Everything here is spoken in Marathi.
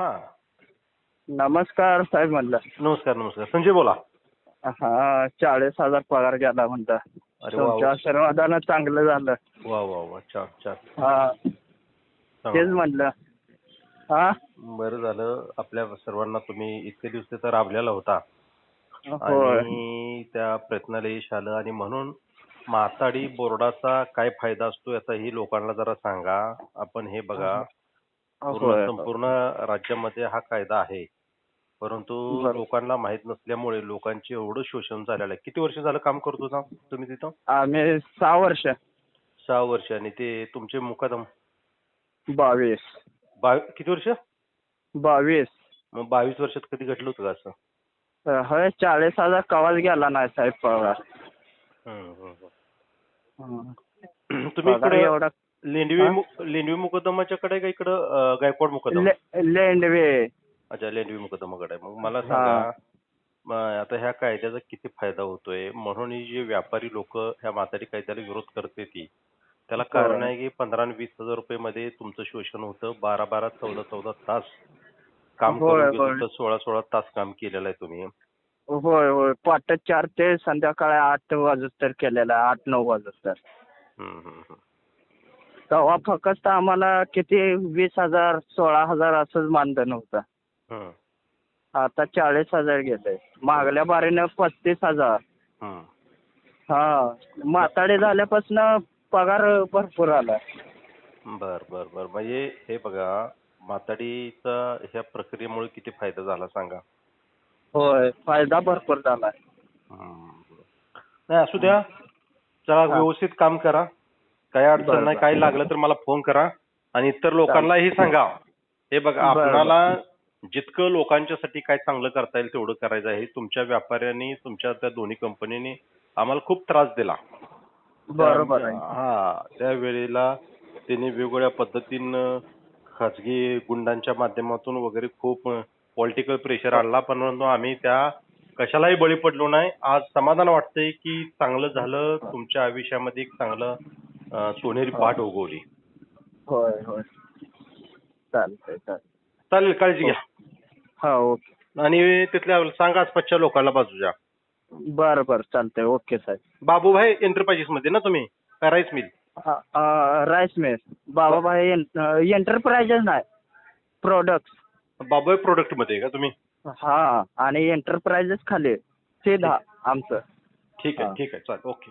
हा. नमस्कार साहेब म्हणलं. नमस्कार नमस्कार. संजय बोला. हा 40,000 पगार गेला म्हणता. अरे वा वा तुमच्या आशीर्वादानं चांगलं झालं. वा वा वा. छान छान. हा चांगलं. तेच म्हणलं. हा बरं झालं आपल्या सर्वांना तुम्ही इतके दिवस तिथं राबलेला होता होय. आणि त्या प्रयत्नाला यश आलं आणि म्हणून माथाडी बोर्डाचा काय फायदा असतो याचाही लोकांना जरा सांगा. आपण हे बघा पूर्ण होय संपूर्ण राज्यामध्ये हा कायदा आहे. परंतु बरं. लोकांना माहित नसल्यामुळे लोकांचे एवढं शोषण झालेलं आहे. किती वर्ष झालं काम करतो ना तुम्ही तिथं? आम्ही 6 वर्ष. 6 वर्ष. आणि ते तुमचे मुकादम 22. किती वर्ष? 22. मग 22 वर्षात कधी घडलं होतं का असं? होय 40,000 कवाच गेला नाही साहेब पगार. हम्म, हम्म, हं. हम्म. तुम्ही पगार इकडं एवढा लेंडवी मुकदमाच्याकडे का इकडं गायकवाड मुकदमा? लेंडवे. अच्छा, लेंडवी मुकदमाकडे आहे. मग मला हा सांगा, मग आता ह्या कायद्याचा किती फायदा होतोय? म्हणून ही जे व्यापारी लोक ह्या माथाडी कायद्याला विरोध करते ती त्याला कारण होय आहे की 15 आणि 20,000 रुपये मध्ये तुमचं शोषण होतं. 12-12, 14-14 तास काम करून होय घेत होय होतं. 16-16 तास काम केलेलं आहे तुम्ही. होय होय. पहाटे 4 ते संध्याकाळी 8 वाजूस्तर केलेला आहे. 8-9 वाजूस्तर. हम्म, हम्म, हम्म. तेव्हा फक्त आम्हाला किती 20,000 16,000 असंच मानधन होतं. हम्म, आता 40,000 घेतंय. मागल्या बारीनं 35,000. हम्म. हा म्हातारे झाल्यापासून पगार भरपूर आला. बर बर बर. म्हणजे हे बघा, माथाडीचा ह्या प्रक्रियेमुळे किती फायदा झाला सांगा. होय फायदा भरपूर झालाय. हम्म. नाही असू द्या. चला हा व्यवस्थित काम करा. काही अडचण बरं नाही. काही बरं लागलं तर मला फोन करा आणि इतर लोकांनाही सांगा. हे बघा, बरं आपणाला बरं जितकं लोकांच्यासाठी काय चांगलं करता येईल तेवढं करायचं आहे. तुमच्या व्यापाऱ्यांनी, तुमच्या त्या दोन्ही कंपनीने आम्हाला खूप त्रास दिला. बरोबर आहे. त्यावेळेला त्यांनी वेगवेगळ्या पद्धतीनं खाजगी गुंडांच्या माध्यमातून वगैरे खूप पॉलिटिकल प्रेशर आणला. पण आम्ही त्या कशालाही बळी पडलो नाही. आज समाधान वाटतंय की चांगलं झालं. तुमच्या आयुष्यामध्ये एक चांगलं सोनेरी पाठ उगवली. होय होय. चालतंय चालतंय. चालेल, काळजी घ्या. हा ओके. आणि तिथल्या सांगा आसपासच्या लोकांना बाजूच्या. बरं बरं चालतंय. ओके साहेब. बाबूभाई एंटरप्राइजेस मध्ये ना तुम्ही? का rice mill? Rice mill. Bababhai enterprises नाही, प्रोडक्ट्स. बाबूभाई प्रोडक्ट मध्ये आहे का तुम्ही? हा आणि एंटरप्राइजेस खाली सीधा आमचं. ठीक आहे हा. ठीक आहे. चालेल. ओके.